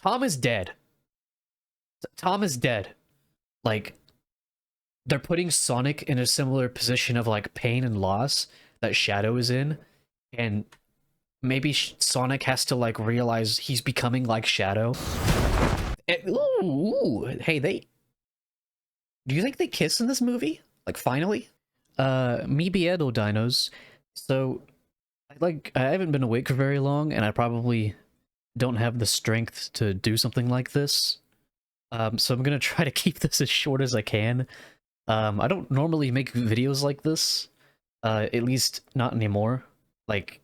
Tom is dead. Tom is dead. Like, they're putting Sonic in a similar position of like pain and loss that Shadow is in, and maybe Sonic has to like realize he's becoming like Shadow. Hey, do you think they kiss in this movie? Like, finally? Mi Biedo Dinos. So, I haven't been awake for very long, and I probably don't have the strength to do something like this. So I'm gonna try to keep this as short as I can. I don't normally make videos like this, at least not anymore. Like,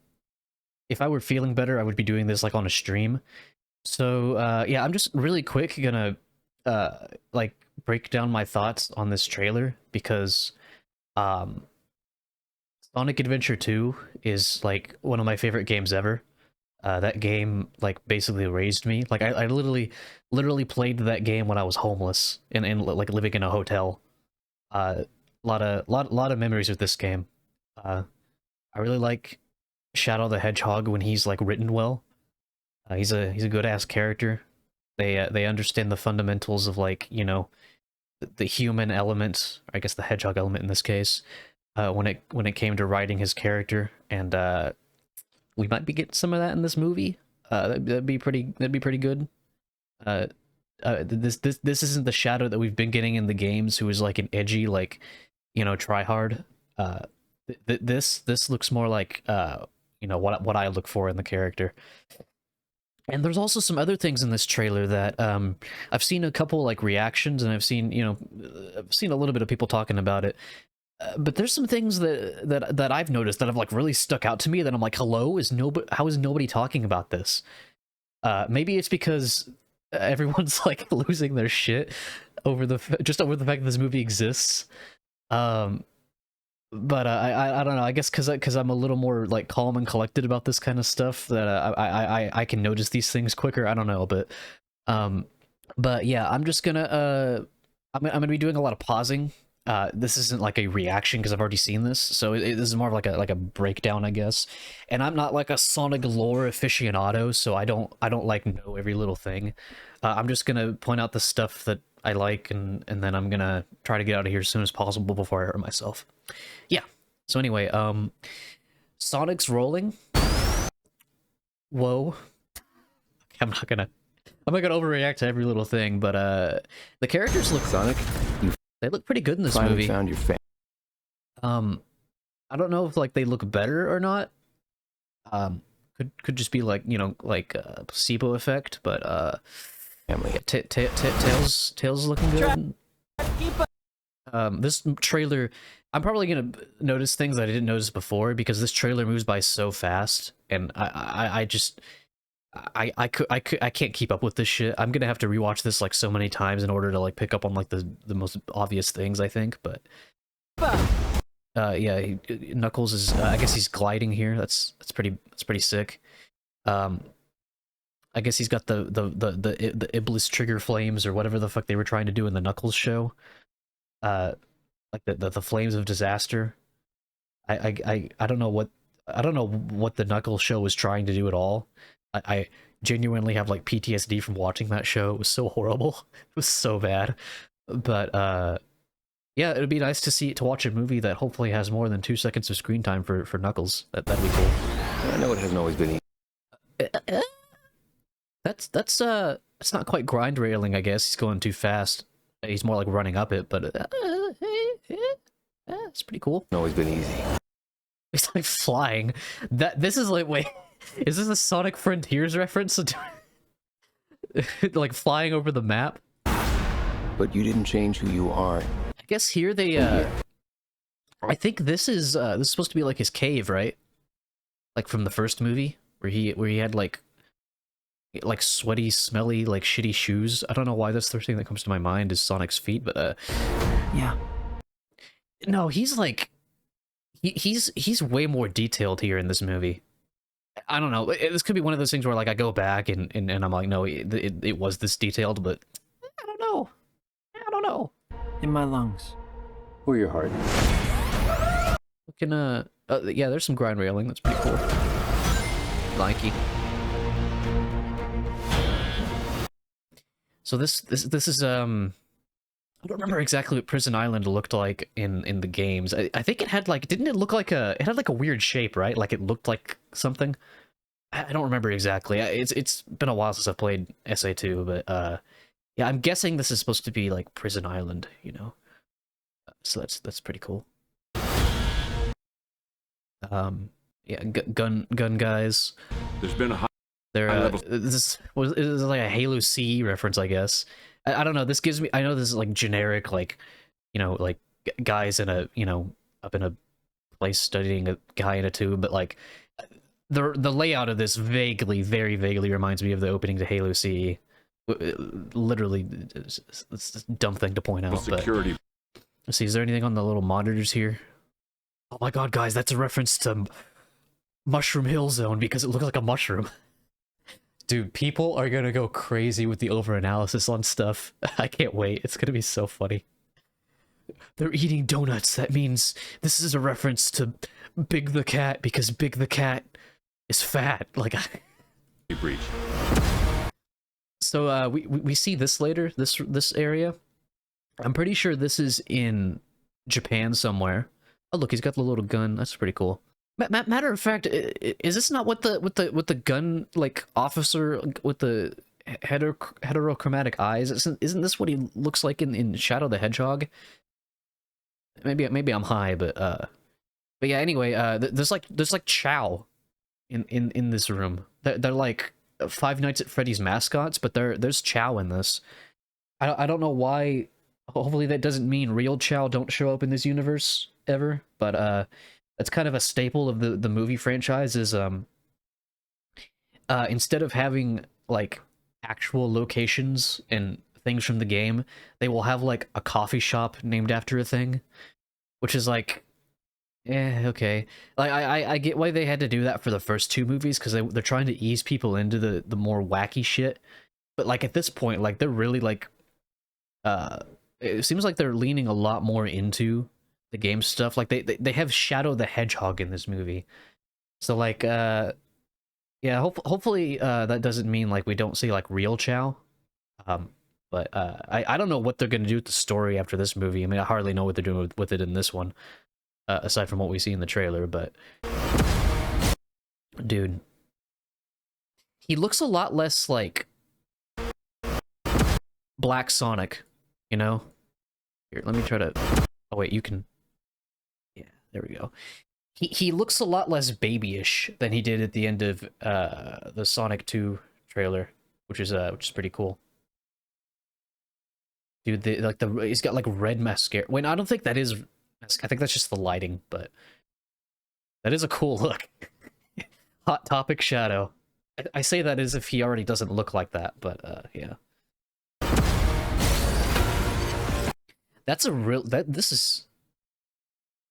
if I were feeling better, I would be doing this like on a stream. So yeah, I'm just really quick gonna like break down my thoughts on this trailer because Sonic Adventure 2 is like one of my favorite games ever. That game like basically raised me. Like I literally played that game when I was homeless and like living in a hotel. Lot of memories with this game. I really like Shadow the Hedgehog when he's like written well. He's a good ass character. They understand the fundamentals of like, you know, the human element, or I guess the hedgehog element in this case. When it came to writing his character, and we might be getting some of that in this movie. That'd be pretty good. This isn't the Shadow that we've been getting in the games, who is like an edgy, like, you know, try hard. This looks more like you know, what I look for in the character. And there's also some other things in this trailer that I've seen a couple like reactions, and I've seen, you know, I've seen a little bit of people talking about it. But there's some things that I've noticed that have like really stuck out to me that I'm like, hello, how is nobody talking about this? Maybe it's because everyone's like losing their shit over the fact that this movie exists. But I don't know. I guess because I'm a little more like calm and collected about this kind of stuff, that I can notice these things quicker. I don't know, but yeah, I'm just gonna I'm gonna be doing a lot of pausing. This isn't like a reaction because I've already seen this, so this is more of like a breakdown, I guess. And I'm not like a Sonic lore aficionado, so I don't like know every little thing. I'm just gonna point out the stuff that I like, and then I'm gonna try to get out of here as soon as possible before I hurt myself. Yeah. So anyway, Sonic's rolling. Whoa. I'm not gonna overreact to every little thing, but the characters look Sonic, you they look pretty good in this finally movie. found your fan. I don't know if like they look better or not. Could just be like, you know, like a placebo effect, but Family. Tails looking good. This trailer, I'm probably gonna notice things that I didn't notice before because this trailer moves by so fast, and I can't keep up with this shit. I'm gonna have to rewatch this like so many times in order to like pick up on like the most obvious things, I think. But yeah, Knuckles is I guess he's gliding here. That's pretty sick. I guess he's got the Iblis trigger flames or whatever the fuck they were trying to do in the Knuckles show. Like the flames of disaster. I don't know what the Knuckles show was trying to do at all. I genuinely have like PTSD from watching that show. It was so horrible. It was so bad. But yeah, it would be nice to watch a movie that hopefully has more than 2 seconds of screen time for Knuckles. That'd be cool. I know it hasn't always been easy. That's not quite grind railing, I guess. He's going too fast. He's more like running up it, but it's pretty cool. Always been easy. He's like flying. This is like, wait, is this a Sonic Frontiers reference? Like flying over the map? But you didn't change who you are. I guess here they I think this is supposed to be like his cave, right? Like from the first movie where he had like sweaty, smelly, like shitty shoes. I don't know why that's the first thing that comes to my mind is Sonic's feet, but yeah. No, he's like he's way more detailed here in this movie. I don't know. This could be one of those things where like I go back and I'm like, no, it was this detailed, but I don't know. In my lungs. Or your heart. Looking yeah, there's some grind railing. That's pretty cool. Likey. So this is I don't remember exactly what Prison Island looked like in the games. I think it had like, didn't it look like it had like a weird shape, right? Like it looked like something. I don't remember exactly. It's been a while since I've played SA2, but yeah, I'm guessing this is supposed to be like Prison Island, you know. So that's pretty cool. Yeah, gun guys. There's been a They're this is like a Halo C reference, I guess. I don't know. This gives me. I know this is like generic, like, you know, like guys in a, you know, up in a place studying a guy in a tube, but like the layout of this vaguely, very vaguely reminds me of the opening to Halo C. Literally, it's a dumb thing to point out. security. But let's see, is there anything on the little monitors here? Oh my god, guys, that's a reference to Mushroom Hill Zone because it looks like a mushroom. Dude, people are gonna go crazy with the over-analysis on stuff. I can't wait. It's gonna be so funny. They're eating donuts. That means this is a reference to Big the Cat because Big the Cat is fat. Like, breach. so we see this later. This area. I'm pretty sure this is in Japan somewhere. Oh look, he's got the little gun. That's pretty cool. Matter of fact, is this not what the gun like officer with the heterochromatic eyes? Isn't this what he looks like in Shadow the Hedgehog? Maybe I'm high, but yeah. Anyway, there's like Chow in this room. They're like Five Nights at Freddy's mascots, but there's Chow in this. I don't know why. Hopefully that doesn't mean real Chow don't show up in this universe ever, but that's kind of a staple of the movie franchise is instead of having like actual locations and things from the game, they will have like a coffee shop named after a thing, which is like, okay. Like I get why they had to do that for the first two movies because they're trying to ease people into the more wacky shit, but like at this point, like they're really like it seems like they're leaning a lot more into the game stuff. Like they have Shadow the Hedgehog in this movie, so like yeah, hopefully that doesn't mean like we don't see like real Chow, but I don't know what they're gonna do with the story after this movie. I mean, I hardly know what they're doing with it in this one, aside from what we see in the trailer. But dude, he looks a lot less like Black Sonic, you know. Here, let me try to. Oh wait, you can. Yeah, there we go. He looks a lot less babyish than he did at the end of the Sonic 2 trailer, which is pretty cool. Dude, he's got like red mascara. Wait, I don't think that is. I think that's just the lighting, but that is a cool look. Hot Topic Shadow. I say that as if he already doesn't look like that, but yeah. That's a real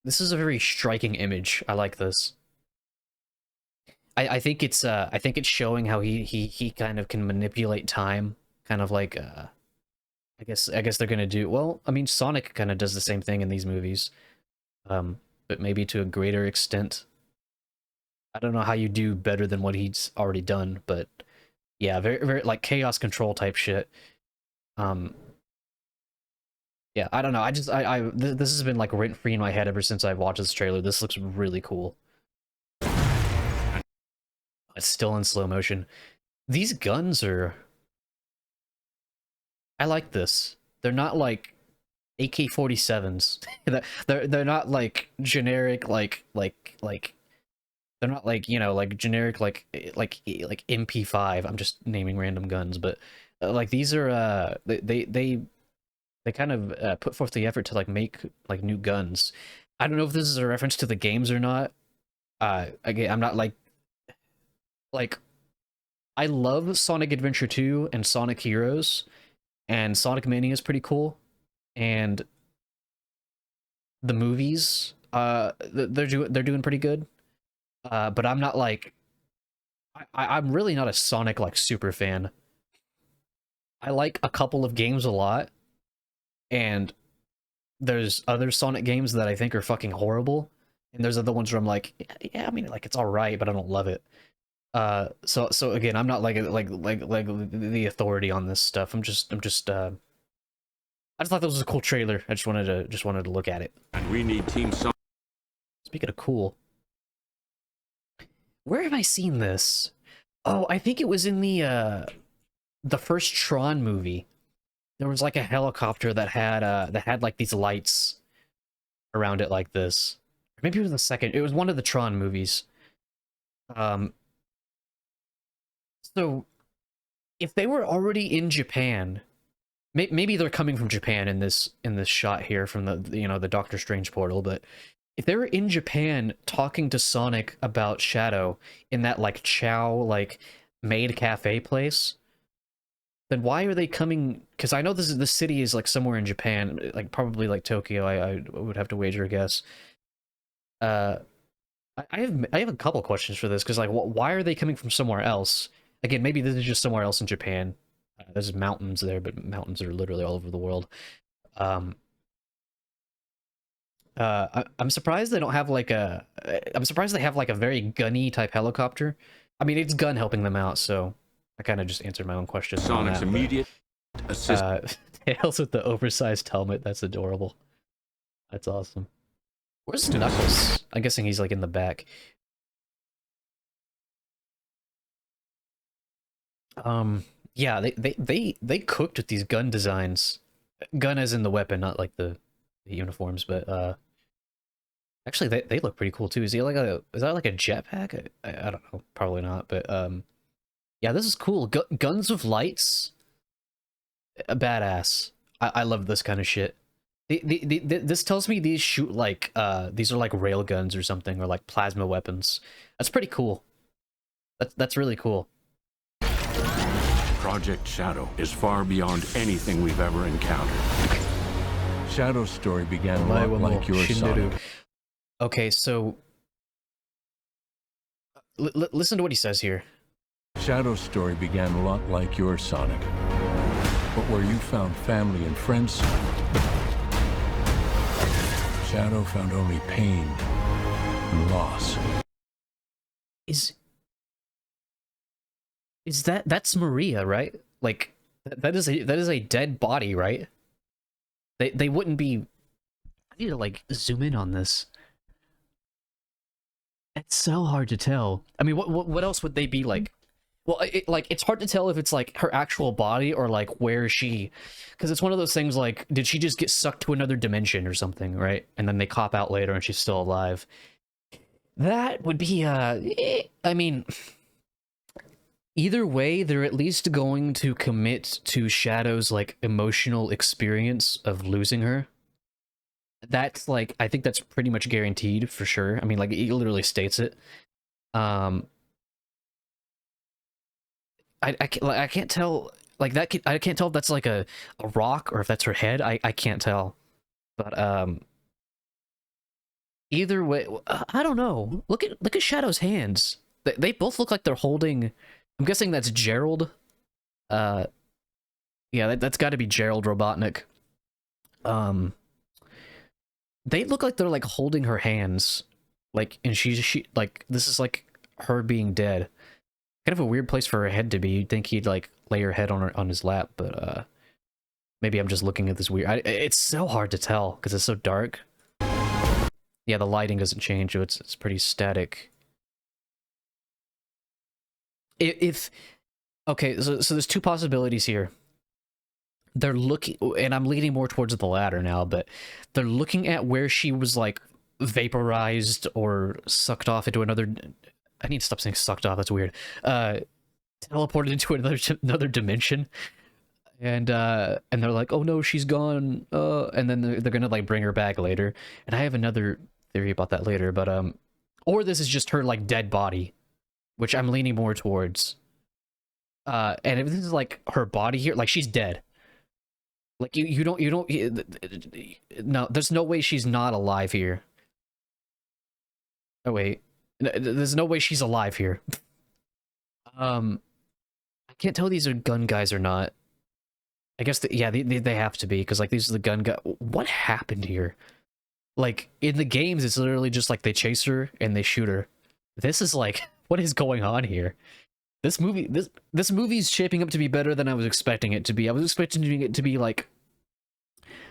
this is a very striking image. I like this. I think it's showing how he kind of can manipulate time, kind of like I guess they're gonna do well. I mean, Sonic kind of does the same thing in these movies, but maybe to a greater extent. I don't know how you do better than what he's already done, but yeah, very like chaos control type shit. Yeah, I don't know. This has been like rent free in my head ever since I watched this trailer. This looks really cool. It's still in slow motion. These guns are. I like this. They're not like AK-47s. they're not like generic like they're not like, you know, like generic like MP5. I'm just naming random guns, but like these are they kind of put forth the effort to like make like new guns. I don't know if this is a reference to the games or not. Again, I'm not like I love Sonic Adventure 2 and Sonic Heroes, and Sonic Mania is pretty cool, and the movies they're doing pretty good. But I'm not like I'm really not a Sonic like super fan. I like a couple of games a lot, and there's other Sonic games that I think are fucking horrible, and there's other ones where I'm like, yeah, I mean, like it's all right, but I don't love it. So again, I'm not like the authority on this stuff. I just thought that was a cool trailer. I just wanted to look at it. And we need Team Sonic. Speaking of cool, where have I seen this? Oh, I think it was in the first Tron movie. There was like a helicopter that had like these lights around it like this. Or maybe it was the second. It was one of the Tron movies. So if they were already in Japan, maybe they're coming from Japan in this shot here from the Doctor Strange portal, but if they were in Japan talking to Sonic about Shadow in that like Chow like maid cafe place, then why are they coming? Because I know the city is like somewhere in Japan, like probably like Tokyo. I would have to wager a guess. I have a couple questions for this because like why are they coming from somewhere else? Again, maybe this is just somewhere else in Japan. There's mountains there, but mountains are literally all over the world. I'm surprised they don't have like a. I'm surprised they have like a very gunny type helicopter. I mean, it's gun helping them out, so I kind of just answered my own question. Sonic's immediate assist. Tails with the oversized helmet. That's adorable. That's awesome. Where's Knuckles? I'm guessing he's like in the back. Yeah, they cooked with these gun designs. Gun as in the weapon, not like the uniforms, but actually they look pretty cool too. Is that like a jetpack? I don't know, probably not, but yeah, this is cool. Guns with lights, badass. I love this kind of shit. This tells me these shoot like these are like rail guns or something, or like plasma weapons. That's pretty cool. That's really cool. Project Shadow is far beyond anything we've ever encountered. Shadow's story began a lot like yours, Sonic. Okay, so listen to what he says here. Shadow's story began a lot like yours, Sonic. But where you found family and friends, Shadow found only pain and loss. Is that's Maria, right? Like that is a dead body, right? They wouldn't be. I need to like zoom in on this. It's so hard to tell. I mean, what else would they be like? Well, it's hard to tell if it's like her actual body or like where she, because it's one of those things like, did she just get sucked to another dimension or something, right? And then they cop out later and she's still alive. That would be I mean, either way, they're at least going to commit to Shadow's like emotional experience of losing her. That's like, I think that's pretty much guaranteed for sure. I mean, like he literally states it. I can't tell like that. I can't tell if that's like a rock or if that's her head. I can't tell, but either way, I don't know. Look at Shadow's hands. They both look like they're holding. I'm guessing that's Gerald. Yeah, that's got to be Gerald Robotnik. They look like they're like holding her hands, like, and she like this is like her being dead. Kind of a weird place for her head to be. You'd think he'd like lay her head on his lap, but maybe I'm just looking at this weird. It's so hard to tell because it's so dark. Yeah, the lighting doesn't change, so it's pretty static. If okay, so there's two possibilities here. They're looking, and I'm leaning more towards the latter now, but they're looking at where she was like vaporized or sucked off into another. I need to stop saying sucked off. That's weird. Teleported into another dimension, and they're like, oh no, she's gone. And then they're gonna like bring her back later. And I have another theory about that later, but or this is just her like dead body, which I'm leaning more towards. And if this is like her body here, like she's dead. Like you don't no, there's no way she's not alive here. Oh wait, there's no way she's alive here. I can't tell these are gun guys or not. I guess yeah, they have to be because like these are the gun guy. What happened here? Like in the games, it's literally just like they chase her and they shoot her. This is like What is going on here? This movie's shaping up to be better than I was expecting it to be. I was expecting it to be like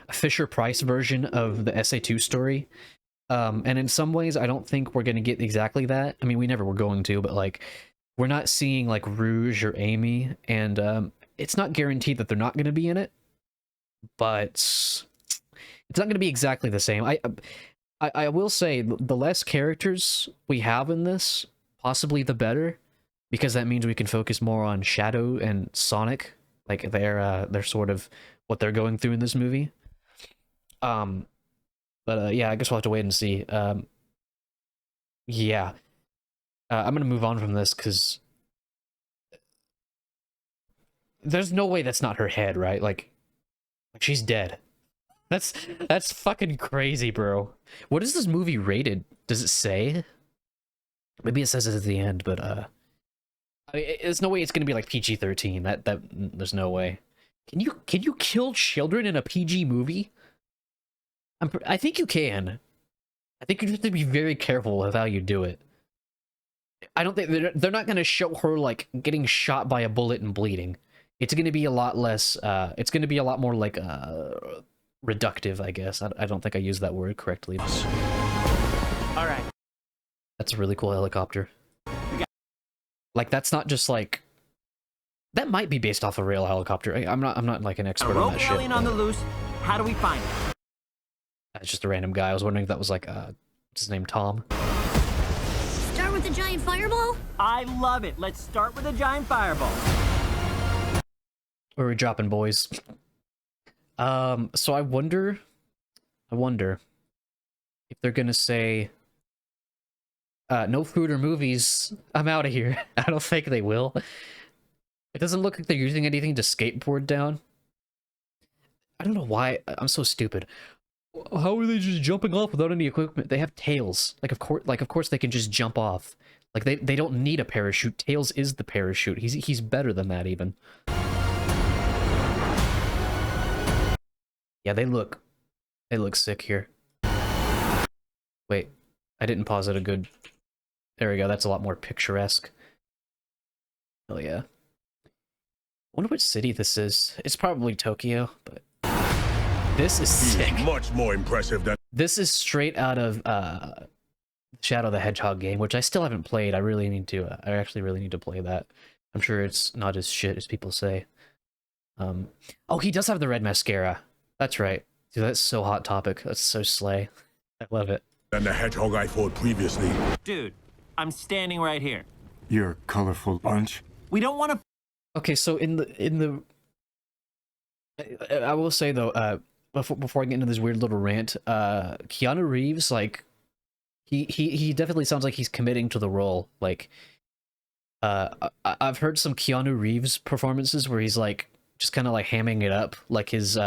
a Fisher-Price version of the SA2 story. And in some ways, I don't think we're going to get exactly that. I mean, we never were going to, but like, we're not seeing like Rouge or Amy, and it's not guaranteed that they're not going to be in it, but it's not going to be exactly the same. I will say the less characters we have in this, possibly the better, because that means we can focus more on Shadow and Sonic, like they're sort of what they're going through in this movie. But yeah, I guess we'll have to wait and see. Yeah. I'm gonna move on from this because there's no way that's not her head, right? Like she's dead. That's fucking crazy, bro. What is this movie rated? Does it say? Maybe it says it at the end, but I mean, there's no way it's gonna be like PG-13. That there's no way. Can you kill children in a PG movie? I think you can. I think you have to be very careful of how you do it. I don't think they're not going to show her like getting shot by a bullet and bleeding. It's going to be a lot less. It's going to be a lot more like reductive, I guess. I don't think I used that word correctly. All right. That's a really cool helicopter. Like that's not just like. That might be based off a real helicopter. I'm not like an expert on that shit. Alien on the loose. How do we find it? It's just a random guy. I was wondering if that was like, what's his name, Tom? Start with a giant fireball? I love it. Let's start with a giant fireball. Where are we dropping, boys? So I wonder if they're gonna say, no food or movies, I'm out of here. I don't think they will. It doesn't look like they're using anything to skateboard down. I don't know why. I'm so stupid. How are they just jumping off without any equipment? They have tails. Like of course they can just jump off. Like they don't need a parachute. Tails is the parachute. He's better than that even. Yeah, they look sick here. Wait, I didn't pause it a good. There we go. That's a lot more picturesque. Hell yeah. I wonder which city this is. It's probably Tokyo, but this is sick. Much more impressive than. This is straight out of Shadow the Hedgehog game, which I still haven't played. I really need to. I actually really need to play that. I'm sure it's not as shit as people say. Oh, he does have the red mascara. That's right. Dude, that's so Hot Topic. That's so slay. I love it. Than the hedgehog I fought previously. Dude, I'm standing right here. You're a colorful bunch. We don't want to. Okay, so in the I will say though, before I get into this weird little rant, Keanu Reeves, like, he definitely sounds like he's committing to the role. Like, I've heard some Keanu Reeves performances where he's like just kind of like hamming it up, like his.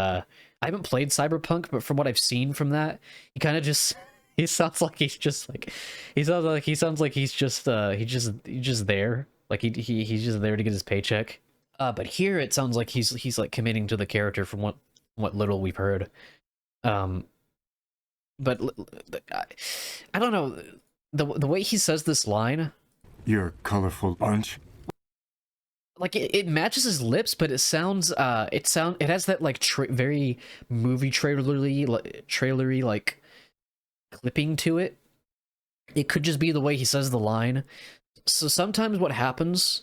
I haven't played Cyberpunk, but from what I've seen from that, he kind of just he sounds like he's just like he's just there, like he's just there to get his paycheck. But here it sounds like he's like committing to the character from what little we've heard. But I don't know, the way he says this line. You're a colorful bunch. Like it matches his lips, but it sounds it has that like very movie trailery like clipping to it. It could just be the way he says the line. So sometimes what happens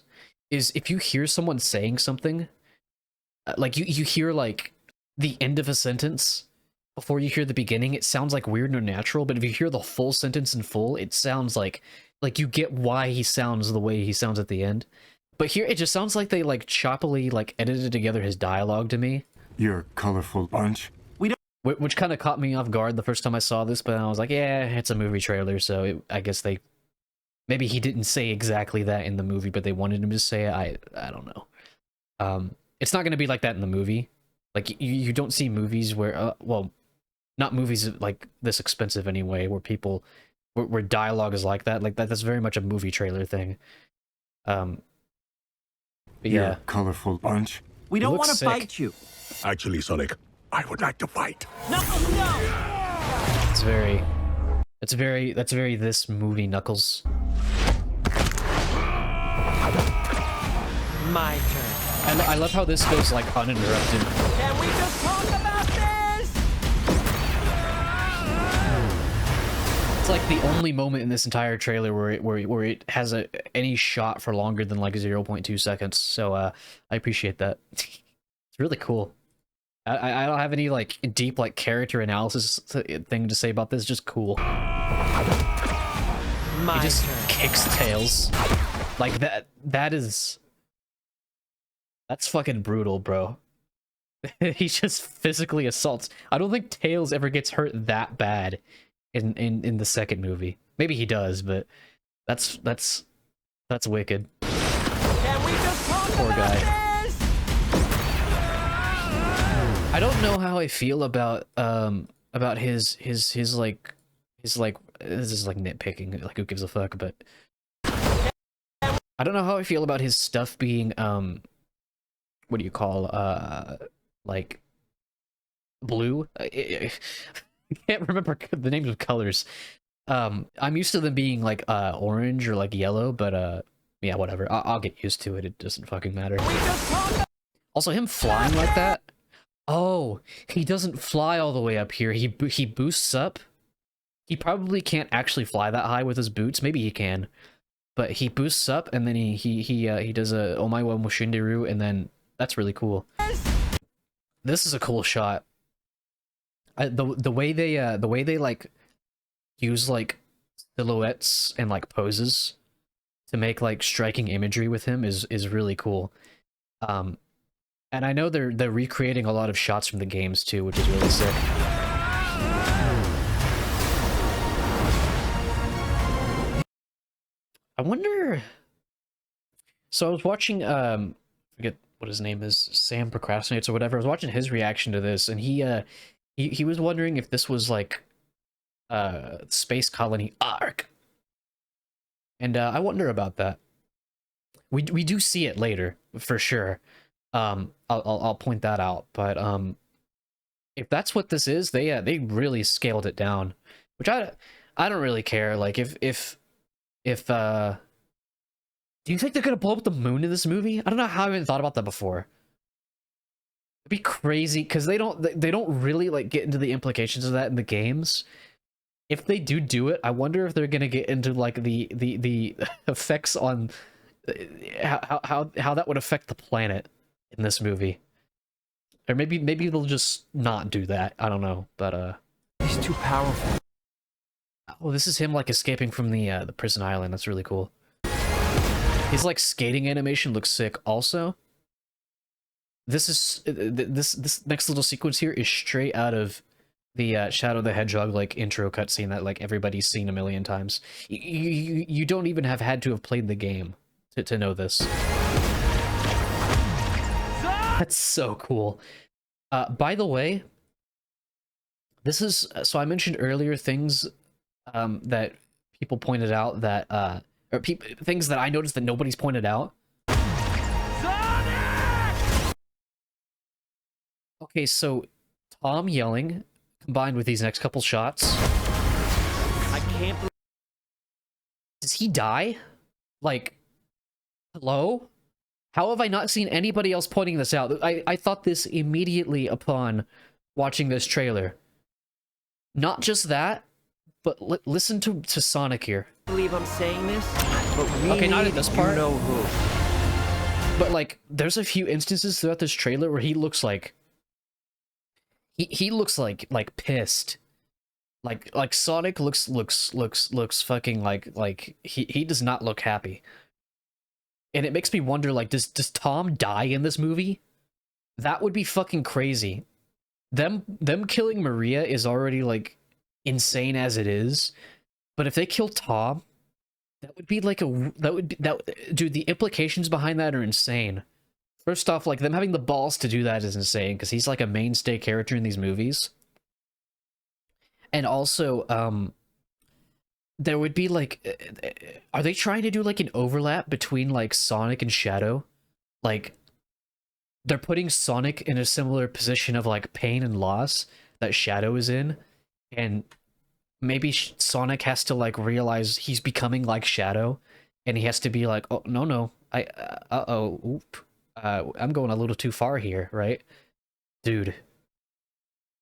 is if you hear someone saying something, like you hear like the end of a sentence before you hear the beginning, it sounds like weird and unnatural. But if you hear the full sentence in full, it sounds like you get why he sounds the way he sounds at the end. But here, it just sounds like they, like, choppily, like, edited together his dialogue to me. You're a colorful bunch. Which kind of caught me off guard the first time I saw this, but I was like, yeah, it's a movie trailer, so I guess maybe he didn't say exactly that in the movie, but they wanted him to say it. I don't know. It's not going to be like that in the movie. Like, you don't see movies where, well, not movies, like, this expensive anyway, where dialogue is like that. Like, that's very much a movie trailer thing. But You're yeah, a colorful bunch. We don't want to sick. fight you. Actually, Sonic, I would like to fight. Knuckles, no! that's very this movie Knuckles. My turn. I love how this goes like uninterrupted. Can we just talk about this? It's like the only moment in this entire trailer where it has any shot for longer than like 0.2 seconds. So I appreciate that. It's really cool. I don't have any like deep like character analysis thing to say about this. Just cool. My He just turn. kicks Tails. Like that's fucking brutal, bro. He just physically assaults. I don't think Tails ever gets hurt that bad in the second movie. Maybe he does, but that's wicked. Can we just talk Poor about guy. this? I don't know how I feel about his like this is like nitpicking, like who gives a fuck, but I don't know how I feel about his stuff being what do you call like blue. I can't remember the names of colors. I'm used to them being like orange or like yellow, but yeah, whatever. I'll get used to it. It doesn't fucking matter. Also, him flying like that. Oh, he doesn't fly all the way up here. He boosts up. He probably can't actually fly that high with his boots. Maybe he can, but he boosts up and then he does a Omae wa Mushinderu, and then that's really cool. This is a cool shot. The way they like use like silhouettes and like poses to make like striking imagery with him is really cool. And I know they're recreating a lot of shots from the games too, which is really sick. I wonder. So I was watching forget what his name is, Sam Procrastinates or whatever. I was watching his reaction to this, and he was wondering if this was like Space Colony Arc. And I wonder about that. We do see it later for sure. I'll point that out, but if that's what this is, they really scaled it down, which I don't really care. Like if do you think they're gonna blow up the moon in this movie? I don't know how I haven't thought about that before. It'd be crazy because they don't really like get into the implications of that in the games. If they do it, I wonder if they're gonna get into like the effects on how that would affect the planet in this movie. Or maybe they'll just not do that. I don't know, but He's too powerful. oh, this is him like escaping from the prison island. That's really cool. His like skating animation looks sick. Also, this is this next little sequence here is straight out of the Shadow the Hedgehog like intro cutscene that like everybody's seen a million times. You don't even have had to have played the game to know this. That's so cool. By the way, this is so I mentioned earlier things that people pointed out that or things that I noticed that nobody's pointed out. Okay, so Tom yelling combined with these next couple shots. I can't believe Does he die? Like, hello? How have I not seen anybody else pointing this out? I thought this immediately upon watching this trailer. Not just that, but listen to Sonic here. I'm saying this, but we Okay, not in need this part. You know who. But like, there's a few instances throughout this trailer where he looks like he looks like pissed. Like Sonic looks fucking like he does not look happy. And it makes me wonder, like, does Tom die in this movie? That would be fucking crazy. Them killing Maria is already like insane as it is, but if they kill Tom, that would be like dude, the implications behind that are insane. First off, like them having the balls to do that is insane because he's like a mainstay character in these movies. And also, there would be like, are they trying to do like an overlap between like Sonic and Shadow? Like, they're putting Sonic in a similar position of like pain and loss that Shadow is in, and maybe Sonic has to like realize he's becoming like Shadow, and he has to be like, oh no, I'm going a little too far here, right? Dude.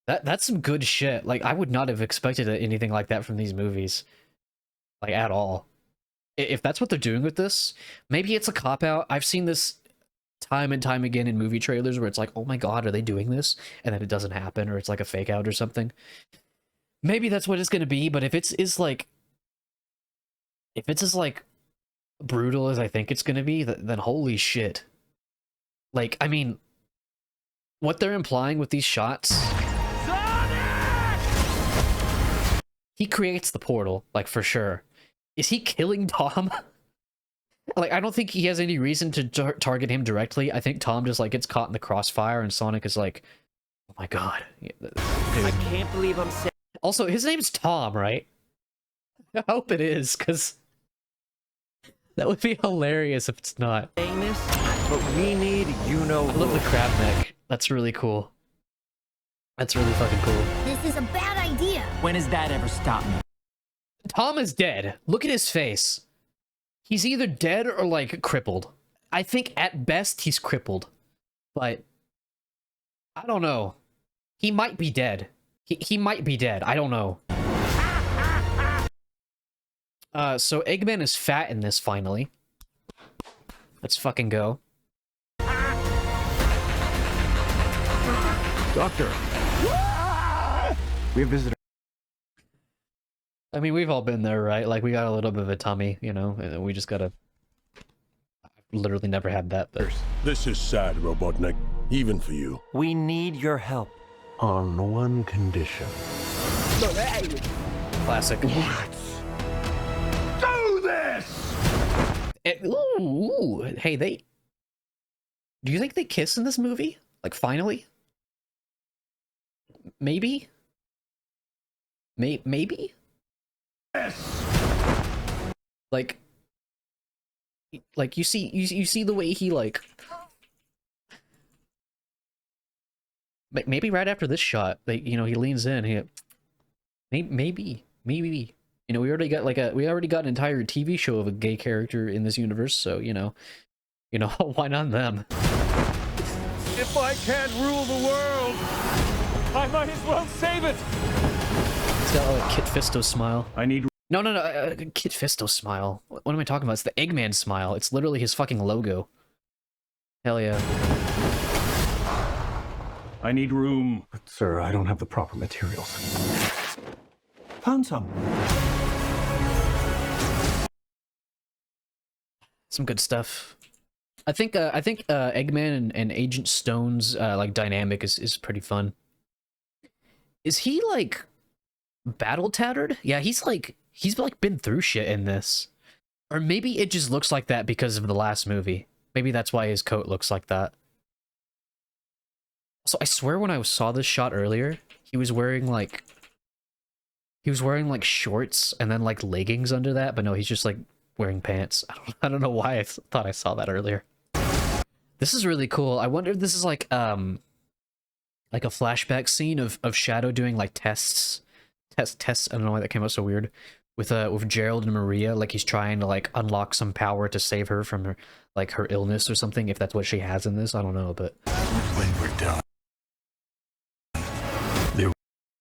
That's some good shit. Like, I would not have expected anything like that from these movies. Like, at all. If that's what they're doing with this, maybe it's a cop-out. I've seen this time and time again in movie trailers where it's like, oh my god, are they doing this? And then it doesn't happen, or it's like a fake out or something. Maybe that's what it's gonna be, but if it's as brutal as I think it's gonna be, then holy shit. Like, I mean, what they're implying with these shots... He creates the portal, like, for sure. Is he killing Tom? Like, I don't think he has any reason to target him directly. I think Tom just, like, gets caught in the crossfire, and Sonic is like, oh my god. I can't believe I'm saying Also, his name's Tom, right? I hope it is, because that would be hilarious if it's not. this, but we need you-know I love the crab neck. That's really cool. That's really fucking cool. This is a bad idea. When has that ever stopped me? Tom is dead. Look at his face. He's either dead or, like, crippled. I think at best he's crippled. But I don't know. He might be dead. He might be dead. I don't know. So Eggman is fat in this, finally. Let's fucking go. Doctor! We have visitor. I mean, we've all been there, right? Like, we got a little bit of a tummy, you know? And we just gotta... I've literally never had that, but... This is sad, Robotnik. Even for you. We need your help. On one condition. Classic. Let's do this! Ooh, hey, they... Do you think they kiss in this movie? Like, finally? Maybe? Maybe? Like you see the way he, like... Maybe right after this shot, like, you know, he leans in, maybe, you know, we already got an entire TV show of a gay character in this universe, so, you know, why not them? If I can't rule the world, I might as well save it. It's got a Kit Fisto smile. I need... No, Kit Fisto smile. What am I talking about? It's the Eggman smile. It's literally his fucking logo. Hell yeah. I need room. But, sir, I don't have the proper materials. Found some. Some good stuff. I think Eggman and Agent Stone's like dynamic is pretty fun. Is he like battle tattered? Yeah, he's like been through shit in this. Or maybe it just looks like that because of the last movie. Maybe that's why his coat looks like that. So I swear when I saw this shot earlier, he was wearing like shorts and then like leggings under that, but no, he's just like wearing pants. I don't know why I thought I saw that earlier. This is really cool. I wonder if this is like a flashback scene of Shadow doing like tests. I don't know why that came out so weird. With Gerald and Maria, like he's trying to like unlock some power to save her from her illness or something. If that's what she has in this, I don't know, but When we're done.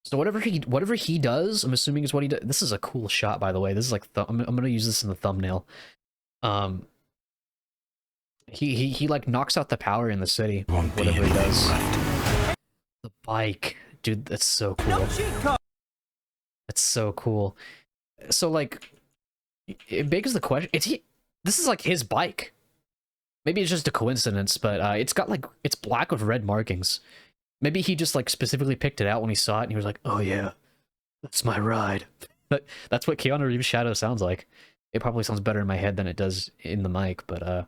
so whatever he does, I'm assuming is what he does. This is a cool shot, by the way. This is like I'm gonna use this in the thumbnail. He like knocks out the power in the city. Whatever he does. The bike, dude, that's so cool. That's so cool. So like, it begs the question: this is like his bike. Maybe it's just a coincidence, but it's black with red markings. Maybe he just like specifically picked it out when he saw it, and he was like, "Oh yeah, that's my ride." But that's what Keanu Reeves' Shadow sounds like. It probably sounds better in my head than it does in the mic, but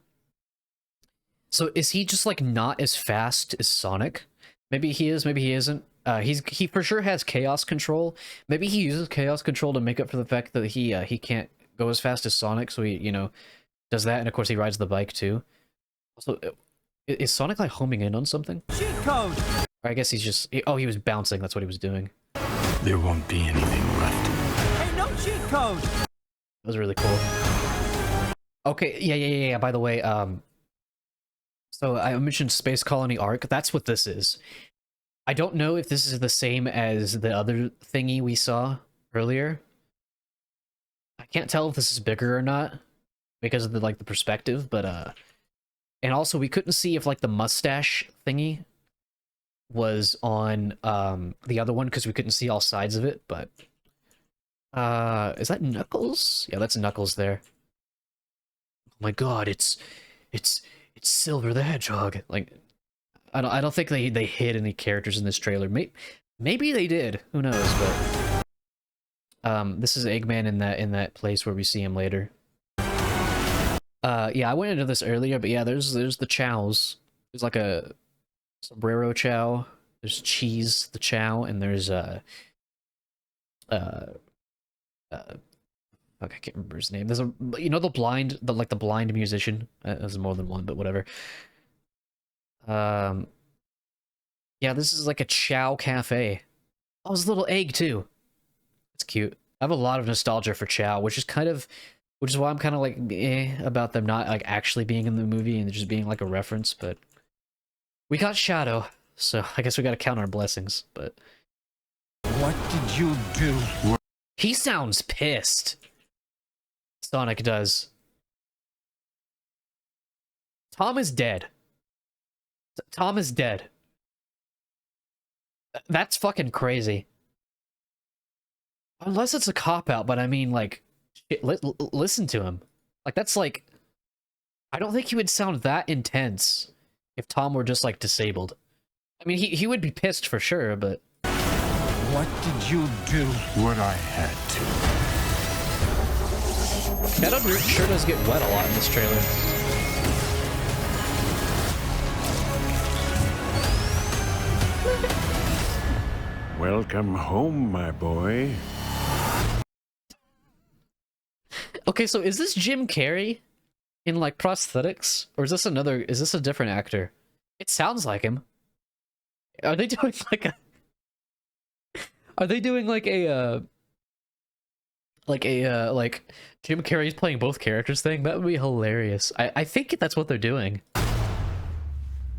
so is he just like not as fast as Sonic? Maybe he is, maybe he isn't. He for sure has chaos control. Maybe he uses chaos control to make up for the fact that he can't go as fast as Sonic, so he does that, and of course he rides the bike too. Also, is Sonic like homing in on something? Cheat code. Or I guess he's just he was bouncing. That's what he was doing. There won't be anything left. Hey, no cheat code. That was really cool. Okay, yeah. By the way, so I mentioned Space Colony Arc. That's what this is. I don't know if this is the same as the other thingy we saw earlier. I can't tell if this is bigger or not because of the like the perspective, but and also we couldn't see if like the mustache thingy was on the other one because we couldn't see all sides of it, but is that Knuckles? Yeah, that's Knuckles there. Oh my god, it's Silver the Hedgehog. Like I don't think they hid any characters in this trailer. Maybe they did. Who knows, but this is Eggman in that place where we see him later. Yeah, I went into this earlier, but yeah, there's the chows. There's like a sombrero chow. There's Cheese the chow, and there's fuck, I can't remember his name. There's the blind musician. There's more than one, but whatever. Yeah, this is like a chow cafe. Oh, there's a little egg too. It's cute. I have a lot of nostalgia for chow, which is why I'm kind of like about them not like actually being in the movie and just being like a reference. But we got Shadow, so I guess we got to count our blessings. But What did you do? he sounds pissed. Sonic does. Tom is dead. Tom is dead. That's fucking crazy. Unless it's a cop-out, but I mean, like, shit, listen to him. Like, that's like... I don't think he would sound that intense if Tom were just, like, disabled. I mean, he would be pissed for sure, but... What did you do? What I had to. Shadow sure does get wet a lot in this trailer. Welcome home, my boy. Okay, so is this Jim Carrey in like prosthetics, or is this a different actor? It sounds like him. Are they doing like a like Jim Carrey's playing both characters thing? That would be hilarious. I think that's what they're doing.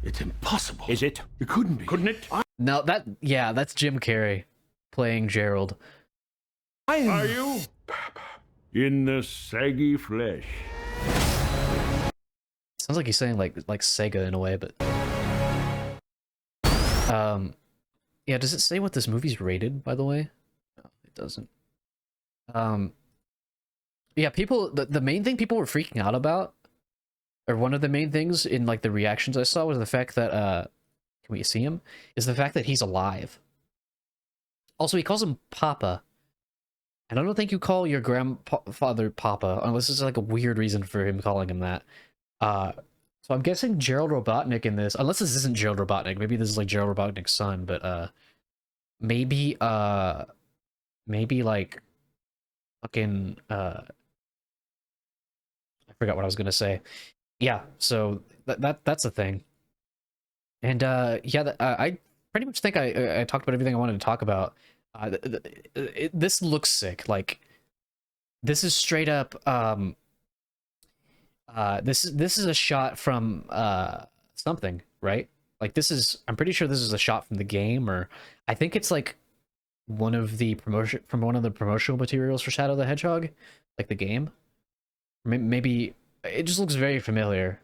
It's impossible. Is it? It couldn't be. Couldn't it? No, that's Jim Carrey playing Gerald. Are you? In the saggy flesh. Sounds like he's saying like Sega in a way, but yeah, does it say what this movie's rated, by the way? No, it doesn't. Yeah, the main thing people were freaking out about, or one of the main things in like the reactions I saw, was the fact that can we see him? Is the fact that he's alive. Also, he calls him Papa. And I don't think you call your grandfather Papa, unless it's like a weird reason for him calling him that. So I'm guessing Gerald Robotnik in this, unless this isn't Gerald Robotnik, maybe this is like Gerald Robotnik's son, but maybe like fucking I forgot what I was gonna say. Yeah, so that's a thing. And yeah, I pretty much think I talked about everything I wanted to talk about. This looks sick. Like, this is straight up this is a shot from something, right? Like, I'm pretty sure this is a shot from the game, or I think it's like one of the promotional materials for Shadow the Hedgehog, like the game. Maybe it just looks very familiar.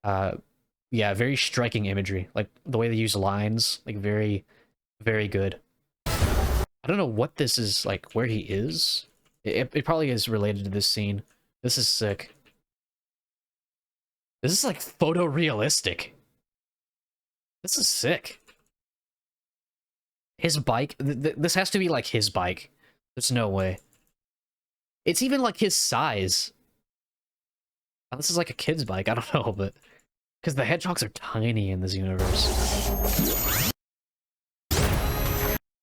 Yeah, very striking imagery, like the way they use lines, like very, very good. I don't know what this is, like where he is. It probably is related to this scene. This is sick. This is like photorealistic. This is sick. His bike, this has to be like his bike. There's no way. It's even like his size. Oh, this is like a kid's bike, I don't know, but... Because the hedgehogs are tiny in this universe.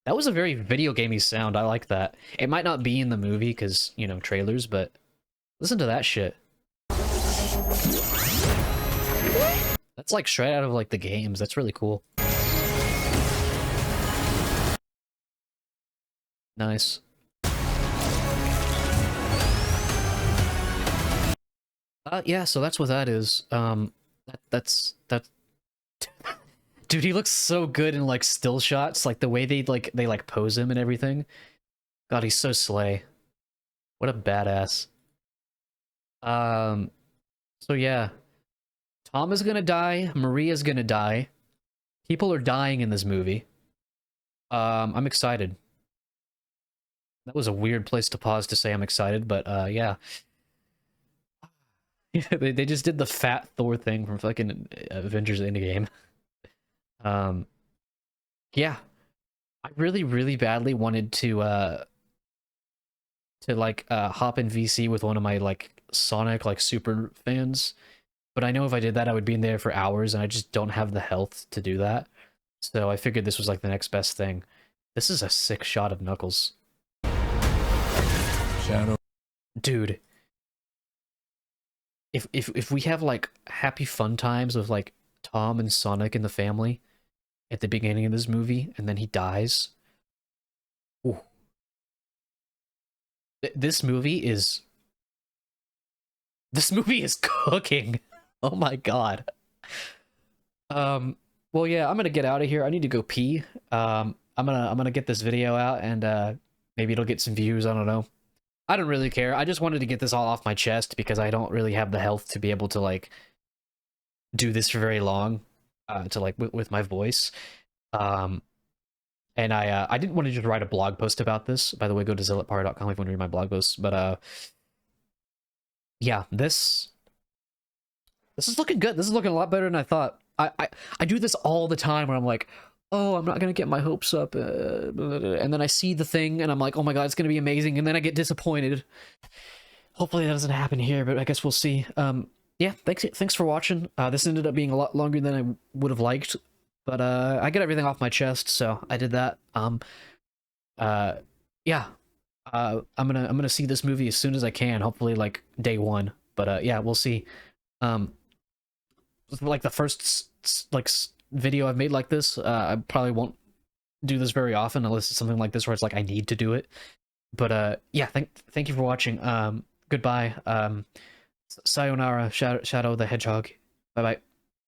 That was a very video gamey sound, I like that. It might not be in the movie, because, you know, trailers, but... Listen to that shit. That's like straight out of like the games, that's really cool. Nice. Yeah, so that's what that is. That's dude, he looks so good in like still shots, like the way they pose him and everything. God, he's so slay. What a badass. So yeah. Tom is gonna die, Maria's gonna die. People are dying in this movie. I'm excited. That was a weird place to pause to say I'm excited, but yeah. They just did the fat Thor thing from fucking Avengers Endgame. Yeah. I really, really badly wanted to hop in VC with one of my like Sonic like super fans. But I know if I did that I would be in there for hours and I just don't have the health to do that. So I figured this was like the next best thing. This is a sick shot of Knuckles. Shadow. Dude. If we have like happy fun times with like Tom and Sonic and the family at the beginning of this movie and then he dies. Ooh. This movie is cooking. Oh my god. Well yeah, I'm gonna get out of here. I need to go pee. I'm gonna get this video out and maybe it'll get some views, I don't know. I don't really care. I just wanted to get this all off my chest because I don't really have the health to be able to like do this for very long to like with my voice. And I didn't want to just write a blog post about this. By the way, go to zealotpower.com if you want to read my blog posts. But yeah, this is looking good. This is looking a lot better than I thought. I do this all the time where I'm like, oh, I'm not gonna get my hopes up, and then I see the thing and I'm like, oh my god, it's gonna be amazing, and then I get disappointed. Hopefully that doesn't happen here, but I guess we'll see. Yeah, thanks for watching. This ended up being a lot longer than I would have liked, but I get everything off my chest, so I did that. Yeah, I'm gonna see this movie as soon as I can, hopefully like day one. But yeah, we'll see. Like the first video I've made like this. I probably won't do this very often unless it's something like this where it's like I need to do it. But yeah, thank you for watching. Goodbye. Sayonara, Shadow the Hedgehog. Bye bye.